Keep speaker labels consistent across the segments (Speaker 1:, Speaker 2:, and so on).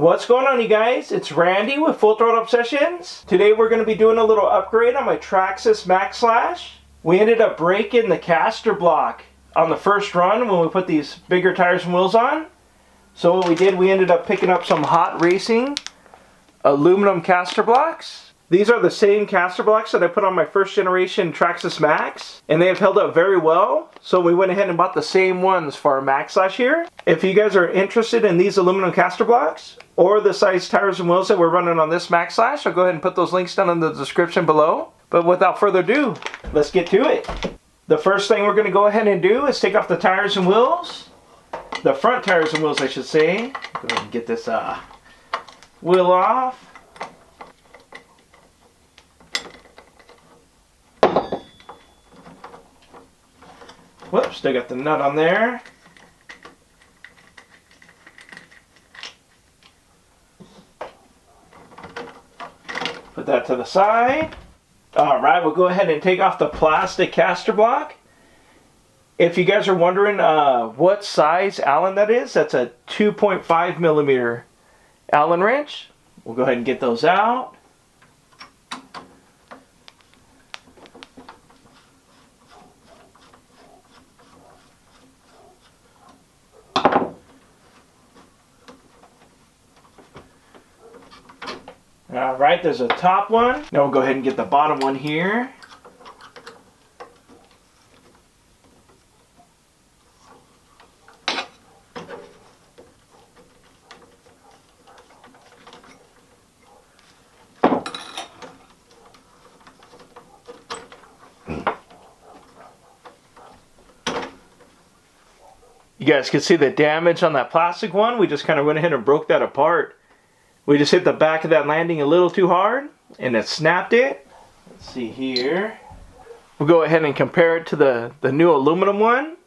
Speaker 1: What's going on, you guys? It's Randy with Full Throttle Obsessions. Today we're going to be doing a little upgrade on my Traxxas Maxx Slash. We ended up breaking the caster block on the first run when we put these bigger tires and wheels on. So what we did, we ended up picking up some hot racing aluminum caster blocks. These are the same caster blocks that I put on my first generation Traxxas Maxx, and they have held up very well. So we went ahead and bought the same ones for our Maxx Slash here. If you guys are interested in these aluminum caster blocks or the size tires and wheels that we're running on this Maxx Slash, I'll go ahead and put those links down in the description below. But without further ado, let's get to it. The first thing we're going to go ahead and do is take off the tires and wheels. The front tires and wheels, I should say. Go ahead and get this wheel off. Whoops, still got the nut on there. Put that to the side. Alright, we'll go ahead and take off the plastic caster block. If you guys are wondering what size Allen that is, that's a 2.5 millimeter Allen wrench. We'll go ahead and get those out. Alright, there's a top one. Now we'll go ahead and get the bottom one here. You guys can see the damage on that plastic one. We just kind of went ahead and broke that apart. We just hit the back of that landing a little too hard and it snapped it. Let's see here. We'll go ahead and compare it to the new aluminum one.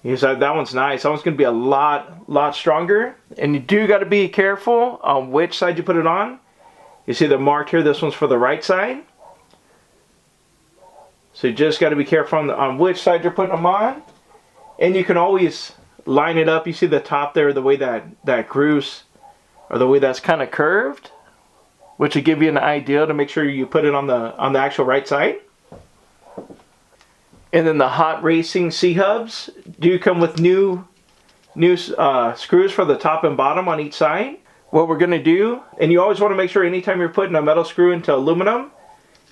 Speaker 1: That one's nice. That one's going to be a lot stronger. And you do got to be careful on which side you put it on. You see the mark here, this one's for the right side. So you just got to be careful on which side you're putting them on. And you can always line it up. You see the top there, the way that grooves, or the way that's kind of curved, which will give you an idea to make sure you put it on the actual right side. And then the hot racing C-hubs do come with new screws for the top and bottom on each side. What we're going to do, and you always want to make sure anytime you're putting a metal screw into aluminum,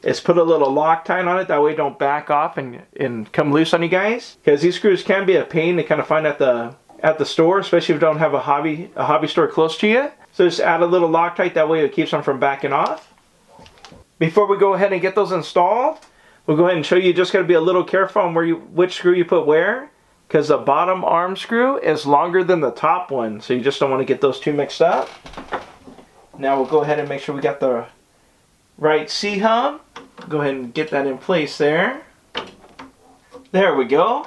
Speaker 1: is put a little Loctite on it, that way it don't back off and come loose on you guys. Because these screws can be a pain to kind of find at the store, especially if you don't have a hobby store close to you. So just add a little Loctite, that way it keeps them from backing off. Before we go ahead and get those installed, we'll go ahead and show you just got to be a little careful on which screw you put where, because the bottom arm screw is longer than the top one, so you just don't want to get those two mixed up. Now we'll go ahead and make sure we got the right C-hub. Go ahead and get that in place there. There we go.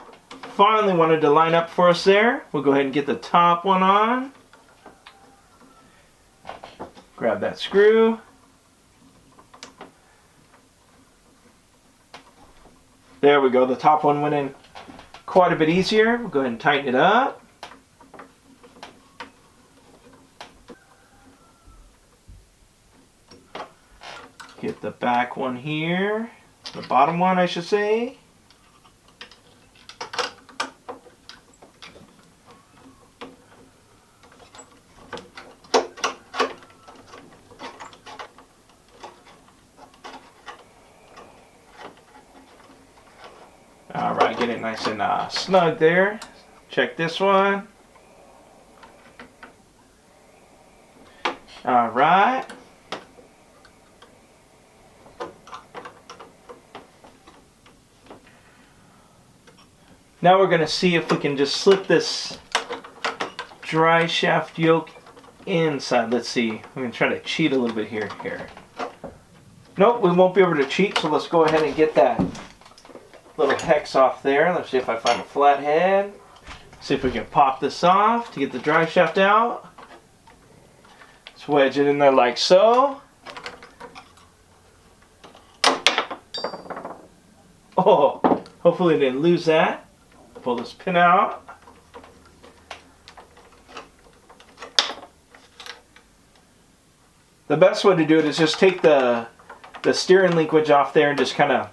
Speaker 1: Finally wanted to line up for us there. We'll go ahead and get the top one on. Grab that screw. There we go. The top one went in quite a bit easier. We'll go ahead and tighten it up. Get the back one here. The bottom one, I should say. Alright, get it nice and snug there. Check this one. Alright. Now we're going to see if we can just slip this dry shaft yoke inside. Let's see. I'm going to try to cheat a little bit here. Nope, we won't be able to cheat, so let's go ahead and get that little hex off there. Let's see if I find a flat head. See if we can pop this off to get the drive shaft out. Let's wedge it in there like so. Oh, hopefully I didn't lose that. Pull this pin out. The best way to do it is just take the steering linkage off there and just kind of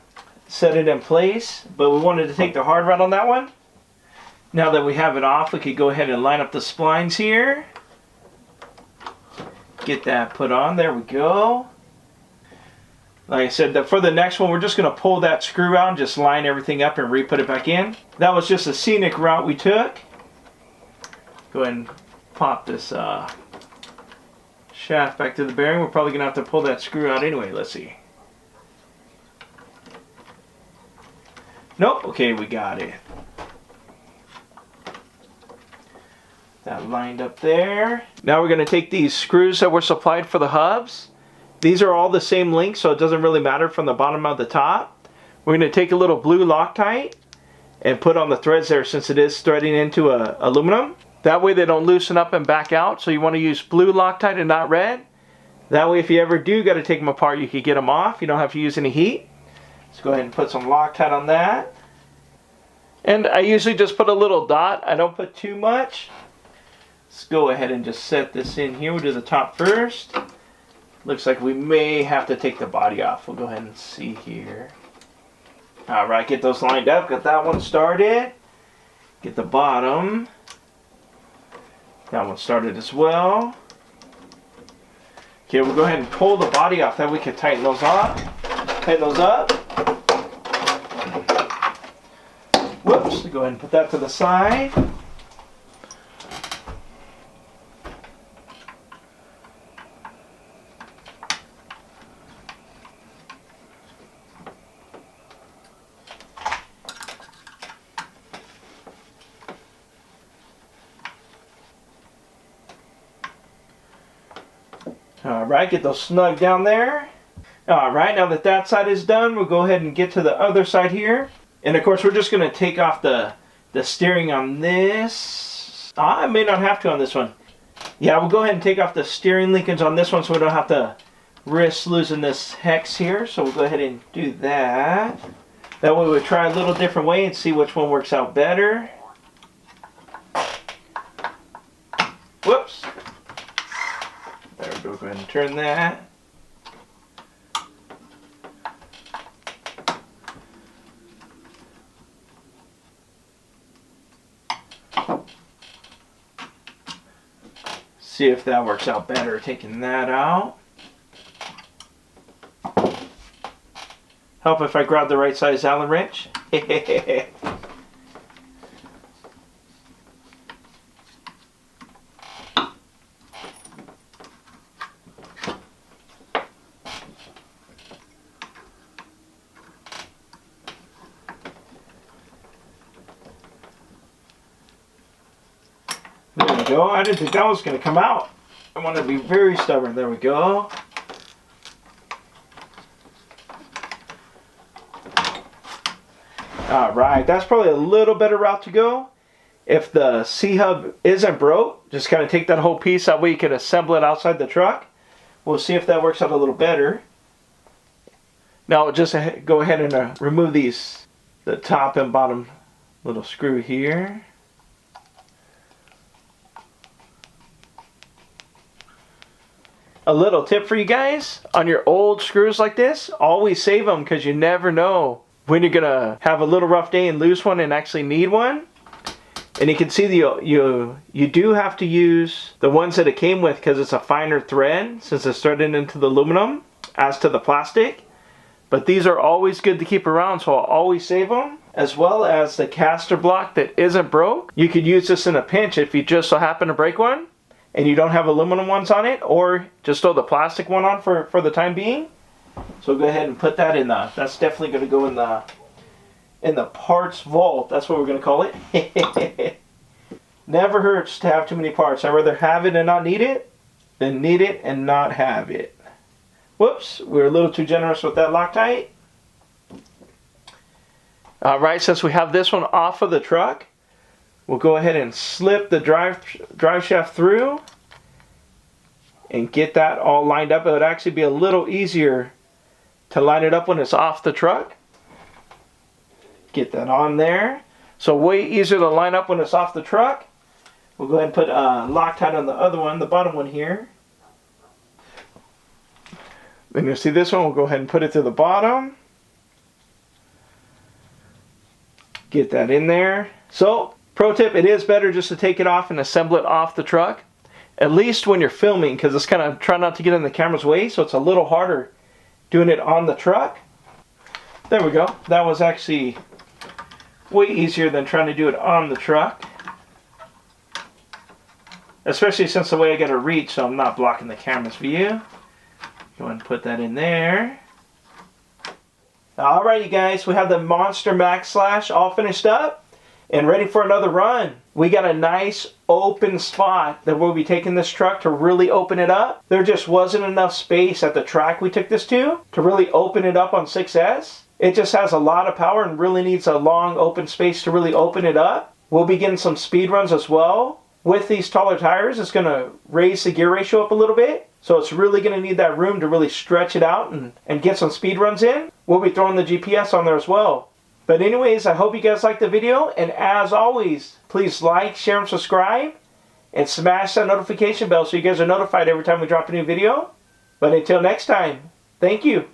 Speaker 1: set it in place. But we wanted to take the hard rod on that one. Now that we have it off, we could go ahead and line up the splines here. Get that put on. There we go. Like I said, for the next one, we're just going to pull that screw out and just line everything up and re-put it back in. That was just a scenic route we took. Go ahead and pop this shaft back to the bearing. We're probably going to have to pull that screw out anyway. Let's see. Nope. Okay, we got it. That lined up there. Now we're going to take these screws that were supplied for the hubs. These are all the same length, so it doesn't really matter from the bottom of the top. We're going to take a little blue Loctite and put on the threads there since it is threading into aluminum. That way they don't loosen up and back out. So you want to use blue Loctite and not red. That way if you ever do got to take them apart, you can get them off. You don't have to use any heat. Let's go ahead and put some Loctite on that. And I usually just put a little dot. I don't put too much. Let's go ahead and just set this in here. We'll do the top first. Looks like we may have to take the body off. We'll go ahead and see here. Alright, get those lined up. Got that one started. Get the bottom. That one started as well. Okay, we'll go ahead and pull the body off. That we can tighten those off. Tighten those up. Whoops. Go ahead and put that to the side. Alright, get those snug down there. Alright, now that that side is done, we'll go ahead and get to the other side here. And of course, we're just going to take off the steering on this. I may not have to on this one. Yeah, we'll go ahead and take off the steering linkage on this one so we don't have to risk losing this hex here. So we'll go ahead and do that. That way we'll try a little different way and see which one works out better. Whoops. There we go. Go ahead and turn that. See if that works out better, taking that out. Help if I grab the right size Allen wrench. There we go. I didn't think that was going to come out. I want to be very stubborn. There we go. Alright, that's probably a little better route to go. If the C-hub isn't broke, just kind of take that whole piece. That way you can assemble it outside the truck. We'll see if that works out a little better. Now just go ahead and remove these, the top and bottom little screw here. A little tip for you guys, on your old screws like this, always save them because you never know when you're going to have a little rough day and lose one and actually need one. And you can see you do have to use the ones that it came with because it's a finer thread since it's threaded into the aluminum as to the plastic. But these are always good to keep around, so I'll always save them. As well as the caster block that isn't broke. You could use this in a pinch if you just so happen to break one and you don't have aluminum ones on it, or just throw the plastic one on for the time being. So go ahead and put that in that's definitely going to go in the parts vault. That's what we're going to call it. Never hurts to have too many parts. I'd rather have it and not need it than need it and not have it. Whoops, we were a little too generous with that Loctite. Alright, since we have this one off of the truck, we'll go ahead and slip the drive shaft through and get that all lined up. It would actually be a little easier to line it up when it's off the truck. Get that on there. So way easier to line up when it's off the truck. We'll go ahead and put Loctite on the other one, the bottom one here. Then you'll see this one. We'll go ahead and put it to the bottom. Get that in there. So, pro tip, it is better just to take it off and assemble it off the truck. At least when you're filming, because it's kind of trying not to get in the camera's way, so it's a little harder doing it on the truck. There we go. That was actually way easier than trying to do it on the truck. Especially since the way I got to reach, so I'm not blocking the camera's view. Go ahead and put that in there. Alright, you guys, we have the Monster Maxx Slash all finished up and ready for another run. We got a nice open spot that we'll be taking this truck to really open it up. There just wasn't enough space at the track we took this to really open it up on 6S. It just has a lot of power and really needs a long open space to really open it up. We'll be getting some speed runs as well. With these taller tires, it's going to raise the gear ratio up a little bit. So it's really going to need that room to really stretch it out and get some speed runs in. We'll be throwing the GPS on there as well. But anyways, I hope you guys liked the video. And as always, please like, share, and subscribe. And smash that notification bell so you guys are notified every time we drop a new video. But until next time, thank you.